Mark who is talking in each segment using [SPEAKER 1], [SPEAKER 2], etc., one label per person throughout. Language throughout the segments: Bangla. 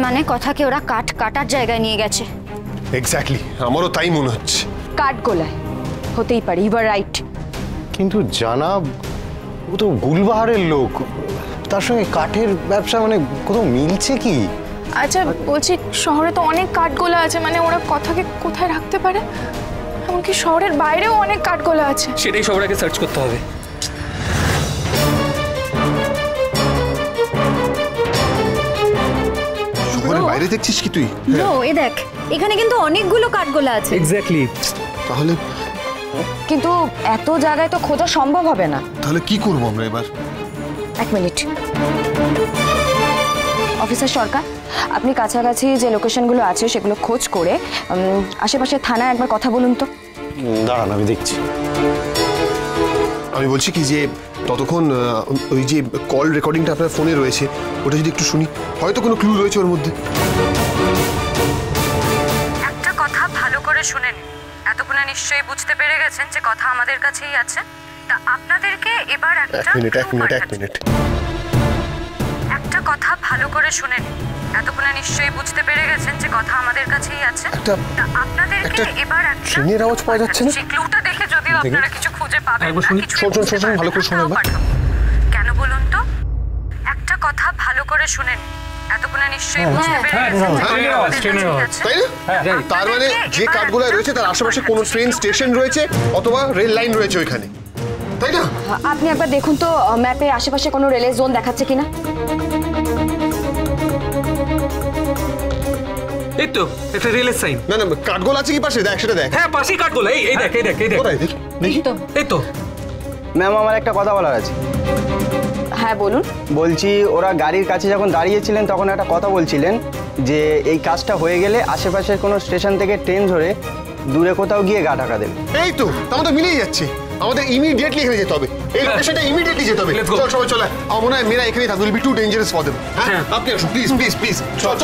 [SPEAKER 1] মানে কথাকে ওরা কাটার জায়গায় নিয়ে গেছে।
[SPEAKER 2] এক্স্যাক্টলি, আমারও তাই মনে হচ্ছে।
[SPEAKER 3] কাঠ গোলায় হতেই পারে, ইউ আর রাইট।
[SPEAKER 4] কিন্তু জানা ও তো গুলবাহারের লোক, তার সঙ্গে কাঠের ব্যবসা মানে কোথাও মিলছে কি?
[SPEAKER 5] আচ্ছা বলছি, শহরে তো অনেক কাঠগোলা আছে, মানে ওরা কথাকে কোথায় রাখতে পারে? এমনকি শহরের বাইরেও অনেক কাঠগোলা আছে।
[SPEAKER 6] সেটাই সবার আগে সার্চ করতে হবে।
[SPEAKER 2] শহরের বাইরে দেখছিস কি তুই?
[SPEAKER 1] এ দেখ, এখানে কিন্তু অনেকগুলো কাঠগোলা আছে।
[SPEAKER 6] এক্স্যাক্টলি।
[SPEAKER 2] তাহলে
[SPEAKER 3] কিন্তু এত জায়গায় তো খোঁজা সম্ভব হবে না।
[SPEAKER 2] তাহলে কি করবো আমরা এবার?
[SPEAKER 3] এক মিনিট, অফিসার সরকার, আপনি কাছাকাছি যে লোকেশনগুলো আছে সেগুলো খোঁজ করে আশেপাশে থানায় একবার কথা বলুন তো।
[SPEAKER 4] দাঁড়ান, আমি দেখছি।
[SPEAKER 2] আমি বলছি কি যে ততক্ষণ ওই যে কল রেকর্ডিংটা আপনার ফোনে রয়েছে, ওটা যদি একটু শুনি, হয়তো কোনো ক্লু রয়েছে ওর মধ্যে।
[SPEAKER 7] একটা কথা ভালো করে শুনে নিন। এতক্ষণে নিশ্চয়ই বুঝতে পেরে গেছেন যে কথা আমাদের কাছেই আছে। তা আপনাদেরকে এবার
[SPEAKER 2] এক মিনিট।
[SPEAKER 7] একটা কথা ভালো করে শুনে নিন। এতক্ষণে নিশ্চয়ই বুঝতে পেরে গেছেন যে কথা আমাদের কাছেই আছে। তা আপনাদেরকে এবার একটা
[SPEAKER 2] ট্রেনের আওয়াজ পাওয়া যাচ্ছে না?
[SPEAKER 7] সেই ক্লুটা দেখে যদিও আপনারা কিছু খুঁজে পাবেন না, কিছু
[SPEAKER 2] শোন, ভালো করে শোনো।
[SPEAKER 7] কেন বলুন তো? একটা কথা ভালো করে শুনে নিন। এতক্ষণে নিশ্চয়ই বুঝতে পেরে গেছেন যে
[SPEAKER 6] ট্রেনের আওয়াজ।
[SPEAKER 2] তাই না? তার মানে যে কাঠগোলায় রয়েছে তার আশেপাশে কোনো ট্রেন স্টেশন রয়েছে অথবা রেল লাইন রয়েছে ওইখানে, তাই না?
[SPEAKER 3] আপনি একবার দেখুন তো ম্যাপে আশেপাশে কোনো রেলের জোন দেখাচ্ছে কিনা।
[SPEAKER 6] এই তো একটা রেলের সাইন।
[SPEAKER 2] না, কাঠগোলা আছে কি পাশে? দেখ, সেটা দেখ।
[SPEAKER 6] হ্যাঁ, পাশেই কাঠগোলা। এই দেখ।
[SPEAKER 2] কোথায়? দেখি।
[SPEAKER 6] এই তো।
[SPEAKER 8] ম্যাম, আমার একটা কথা বলার আছে।
[SPEAKER 3] হ্যাঁ বলুন।
[SPEAKER 8] বলছি, ওরা গাড়ির কাছে যখন দাঁড়িয়েছিলেন তখন একটা কথা বলছিলেন যে এই কাজটা হয়ে গেলে আশেপাশের কোনো স্টেশন থেকে ট্রেন ধরে দূরে কোথাও গিয়ে গা ঢাকা দেবে।
[SPEAKER 2] এই তো, তাহলে তো মিলেই যাচ্ছে। আমাদের ইমিডিয়েটলি এখানে যেতে হবে, এই লোকেশনটা ইমিডিয়েটলি যেতে হবে। চল সবাই চল। আমার মনে হয় মেয়েরা এখানেই থাকবে, will be too dangerous for them. হ্যাঁ, আপনি আসুন প্লিজ। চল।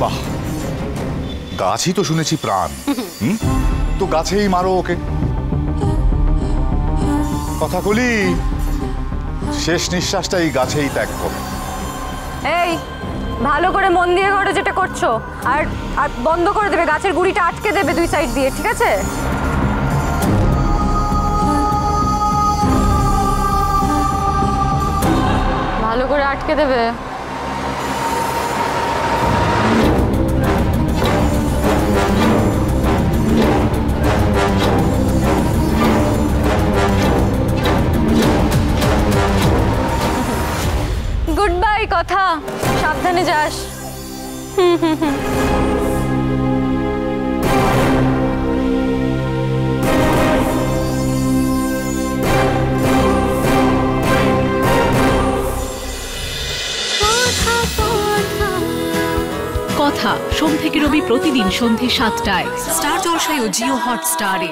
[SPEAKER 9] বাহ, গাছই তো শুনেছি প্রাণ। তো গাছেই মারো ওকে। কথা বলি, শেষ নিঃশ্বাসটা এই গাছেই ত্যাগ করো।
[SPEAKER 1] এই, ভালো করে মন দিয়ে করো যেটা করছো, আর বন্ধ করে দেবে, গাছের গুড়িটা আটকে দেবে দুই সাইড দিয়ে, ঠিক আছে? ভালো করে আটকে দেবে। গুড বাই কথা, সাবধানে যাস।
[SPEAKER 10] কথা সোম থেকে রবি প্রতিদিন সন্ধ্যে ৭টায় স্টার জলসায় ও জিও হটস্টারে।